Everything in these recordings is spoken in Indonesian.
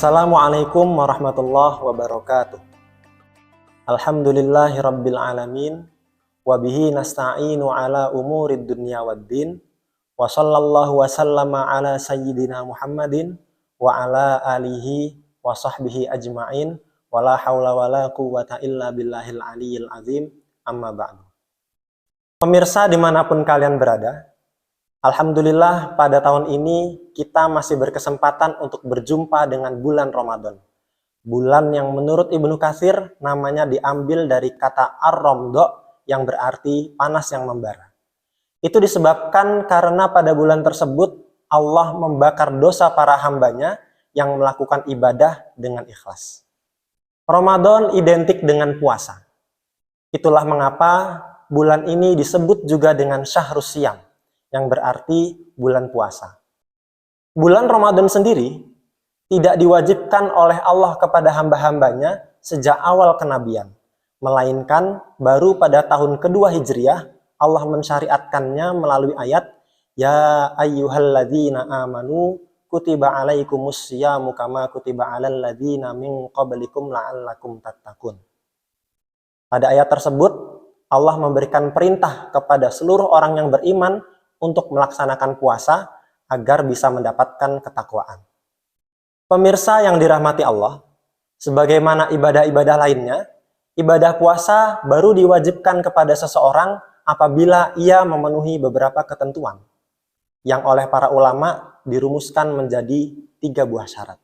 Assalamualaikum warahmatullahi wabarakatuh. Alhamdulillahi rabbil alamin. Wabihi nasta'inu ala umurid dunya waddin. Wa sallallahu wa sallama ala sayyidina Muhammadin wa ala alihi wa sahbihi ajma'in. Wa la hawla wa la quwwata illa billahil aliyyil azim. Amma ba'du. Pemirsa dimanapun kalian berada, alhamdulillah pada tahun ini kita masih berkesempatan untuk berjumpa dengan bulan Ramadan. Bulan yang menurut Ibnu Katsir namanya diambil dari kata ar-ramdo yang berarti panas yang membara. Itu disebabkan karena pada bulan tersebut Allah membakar dosa para hambanya yang melakukan ibadah dengan ikhlas. Ramadan identik dengan puasa. Itulah mengapa bulan ini disebut juga dengan Syahrus Syiyam, yang berarti bulan puasa. Bulan Ramadan sendiri tidak diwajibkan oleh Allah kepada hamba-hambanya sejak awal kenabian, melainkan baru pada tahun kedua Hijriah Allah mensyariatkannya melalui ayat Ya ayyuhalladzina amanu kutiba alaikumus syiyamu kama kutiba alal ladzina min qablikum la'allakum tattaqun. Pada ayat tersebut Allah memberikan perintah kepada seluruh orang yang beriman untuk melaksanakan puasa agar bisa mendapatkan ketakwaan. Pemirsa yang dirahmati Allah, sebagaimana ibadah-ibadah lainnya, ibadah puasa baru diwajibkan kepada seseorang apabila ia memenuhi beberapa ketentuan, yang oleh para ulama dirumuskan menjadi 3 buah syarat.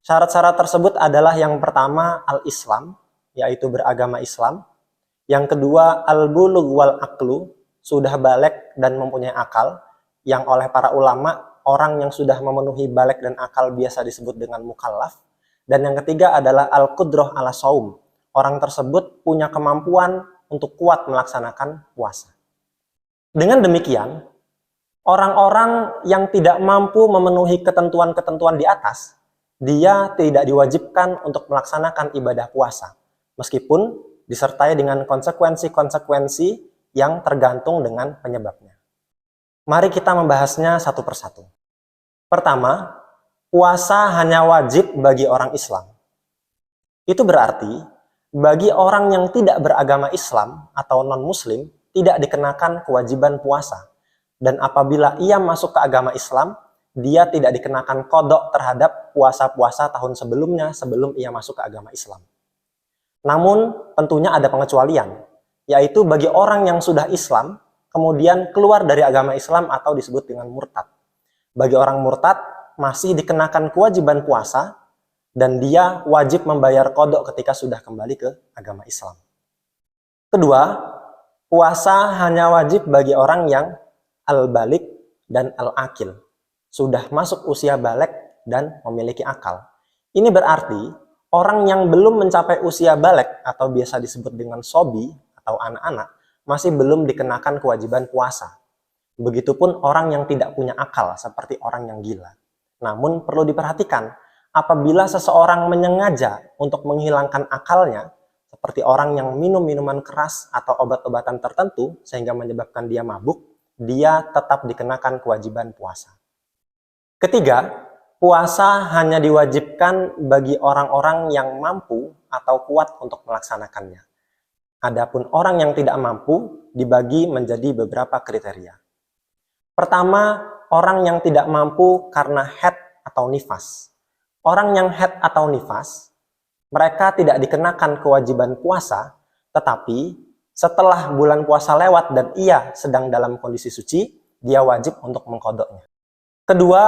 Syarat-syarat tersebut adalah yang pertama al-Islam, yaitu beragama Islam. Yang kedua al-bulugh wal aqlu, sudah balik dan mempunyai akal, yang oleh para ulama orang yang sudah memenuhi balik dan akal biasa disebut dengan mukallaf. Dan yang ketiga adalah al-qudrah ala shaum, orang tersebut punya kemampuan untuk kuat melaksanakan puasa. Dengan demikian, orang-orang yang tidak mampu memenuhi ketentuan-ketentuan di atas, dia tidak diwajibkan untuk melaksanakan ibadah puasa, meskipun disertai dengan konsekuensi-konsekuensi yang tergantung dengan penyebabnya. Mari kita membahasnya satu persatu. Pertama, puasa hanya wajib bagi orang Islam. Itu berarti, bagi orang yang tidak beragama Islam atau non-muslim, tidak dikenakan kewajiban puasa. Dan apabila ia masuk ke agama Islam, dia tidak dikenakan qadha terhadap puasa-puasa tahun sebelumnya sebelum ia masuk ke agama Islam. Namun, tentunya ada pengecualian, yaitu bagi orang yang sudah Islam, kemudian keluar dari agama Islam atau disebut dengan murtad. Bagi orang murtad, masih dikenakan kewajiban puasa, dan dia wajib membayar qadha ketika sudah kembali ke agama Islam. Kedua, puasa hanya wajib bagi orang yang al-balik dan al-akil, sudah masuk usia balik dan memiliki akal. Ini berarti, orang yang belum mencapai usia balik atau biasa disebut dengan sobi atau anak-anak masih belum dikenakan kewajiban puasa. Begitupun orang yang tidak punya akal seperti orang yang gila. Namun perlu diperhatikan, apabila seseorang menyengaja untuk menghilangkan akalnya, seperti orang yang minum minuman keras atau obat-obatan tertentu sehingga menyebabkan dia mabuk, dia tetap dikenakan kewajiban puasa. Ketiga, puasa hanya diwajibkan bagi orang-orang yang mampu atau kuat untuk melaksanakannya. Adapun orang yang tidak mampu dibagi menjadi beberapa kriteria. Pertama, orang yang tidak mampu karena haid atau nifas. Orang yang haid atau nifas, mereka tidak dikenakan kewajiban puasa, tetapi setelah bulan puasa lewat dan ia sedang dalam kondisi suci, dia wajib untuk mengqadhanya. Kedua,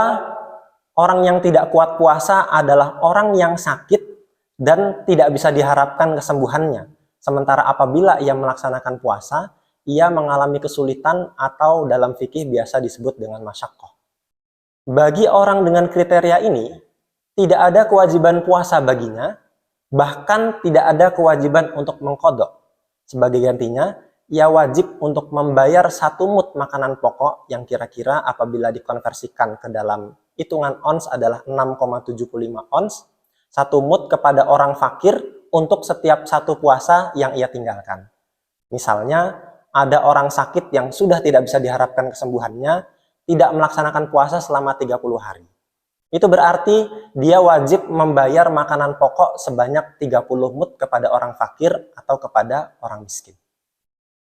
orang yang tidak kuat puasa adalah orang yang sakit dan tidak bisa diharapkan kesembuhannya. Sementara apabila ia melaksanakan puasa, ia mengalami kesulitan atau dalam fikih biasa disebut dengan masyaqqah. Bagi orang dengan kriteria ini, tidak ada kewajiban puasa baginya, bahkan tidak ada kewajiban untuk mengqadha. Sebagai gantinya, ia wajib untuk membayar 1 mud makanan pokok yang kira-kira apabila dikonversikan ke dalam hitungan ons adalah 6,75 ons, 1 mud kepada orang fakir untuk setiap 1 puasa yang ia tinggalkan. Misalnya, ada orang sakit yang sudah tidak bisa diharapkan kesembuhannya, tidak melaksanakan puasa selama 30 hari. Itu berarti dia wajib membayar makanan pokok sebanyak 30 mud kepada orang fakir atau kepada orang miskin.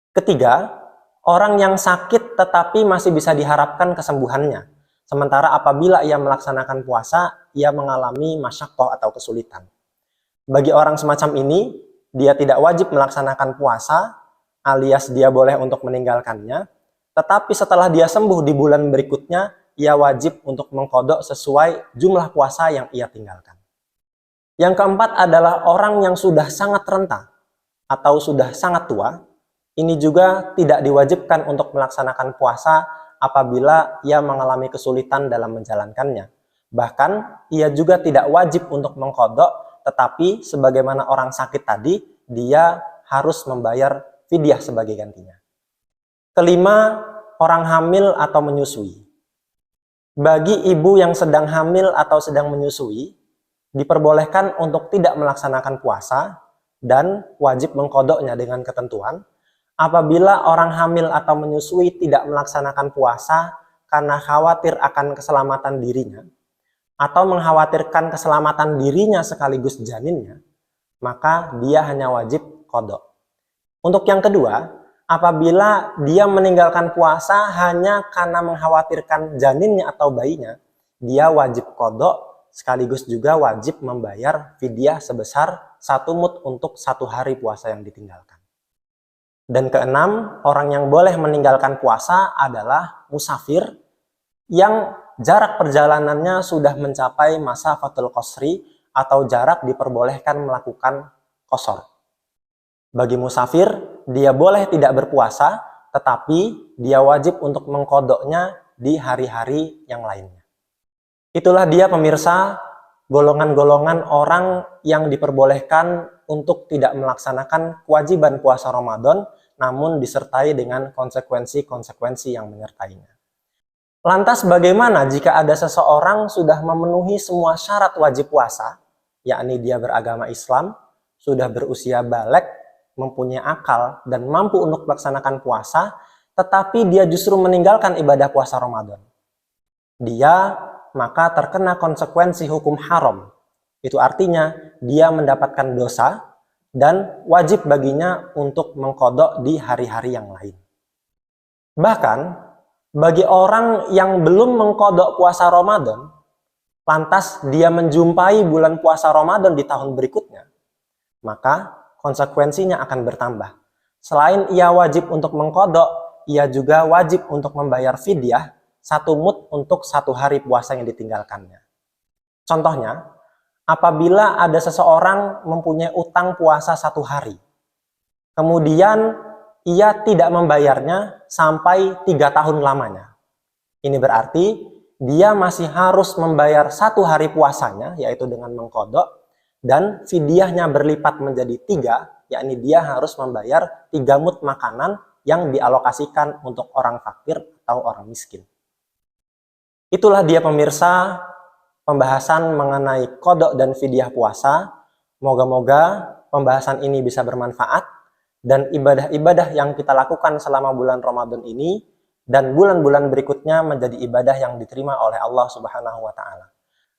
Ketiga, orang yang sakit tetapi masih bisa diharapkan kesembuhannya. Sementara apabila ia melaksanakan puasa, ia mengalami masyaqqah atau kesulitan. Bagi orang semacam ini, dia tidak wajib melaksanakan puasa, alias dia boleh untuk meninggalkannya. Tetapi setelah dia sembuh di bulan berikutnya, ia wajib untuk mengqadha sesuai jumlah puasa yang ia tinggalkan. Yang keempat adalah orang yang sudah sangat renta atau sudah sangat tua. Ini juga tidak diwajibkan untuk melaksanakan puasa apabila ia mengalami kesulitan dalam menjalankannya. Bahkan ia juga tidak wajib untuk mengqadha, tetapi sebagaimana orang sakit tadi, dia harus membayar fidyah sebagai gantinya. Kelima, orang hamil atau menyusui. Bagi ibu yang sedang hamil atau sedang menyusui, diperbolehkan untuk tidak melaksanakan puasa dan wajib mengqadhanya dengan ketentuan. Apabila orang hamil atau menyusui tidak melaksanakan puasa karena khawatir akan keselamatan dirinya atau mengkhawatirkan keselamatan dirinya sekaligus janinnya, maka dia hanya wajib qadha. Untuk yang kedua, apabila dia meninggalkan puasa hanya karena mengkhawatirkan janinnya atau bayinya, dia wajib qadha sekaligus juga wajib membayar fidyah sebesar 1 mud untuk 1 hari puasa yang ditinggalkan. Dan keenam, orang yang boleh meninggalkan puasa adalah musafir yang jarak perjalanannya sudah mencapai masa fatul qasri atau jarak diperbolehkan melakukan qasar. Bagi musafir, dia boleh tidak berpuasa, tetapi dia wajib untuk mengqadhanya di hari-hari yang lainnya. Itulah dia pemirsa, golongan-golongan orang yang diperbolehkan untuk tidak melaksanakan kewajiban puasa Ramadan, namun disertai dengan konsekuensi-konsekuensi yang menyertainya. Lantas bagaimana jika ada seseorang sudah memenuhi semua syarat wajib puasa, yakni dia beragama Islam, sudah berusia baligh, mempunyai akal, dan mampu untuk melaksanakan puasa, tetapi dia justru meninggalkan ibadah puasa Ramadan? Dia maka terkena konsekuensi hukum haram. Itu artinya dia mendapatkan dosa dan wajib baginya untuk mengqadha di hari-hari yang lain. Bahkan bagi orang yang belum mengqadha puasa Ramadan, lantas dia menjumpai bulan puasa Ramadan di tahun berikutnya, maka konsekuensinya akan bertambah. Selain ia wajib untuk mengqadha, ia juga wajib untuk membayar fidyah 1 mud untuk 1 hari puasa yang ditinggalkannya. Contohnya, apabila ada seseorang mempunyai utang puasa 1 hari, kemudian ia tidak membayarnya sampai 3 tahun lamanya. Ini berarti dia masih harus membayar 1 hari puasanya, yaitu dengan mengqadha, dan fidyahnya berlipat menjadi 3, yakni dia harus membayar 3 mud makanan yang dialokasikan untuk orang fakir atau orang miskin. Itulah dia pemirsa pembahasan mengenai qadha dan fidyah puasa. Moga-moga pembahasan ini bisa bermanfaat dan ibadah-ibadah yang kita lakukan selama bulan Ramadan ini dan bulan-bulan berikutnya menjadi ibadah yang diterima oleh Allah Subhanahu wa taala.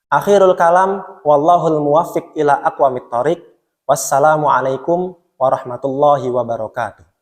Akhirul kalam, wallahul muwaffiq ila aqwamit thoriq. Wassalamualaikum warahmatullahi wabarakatuh.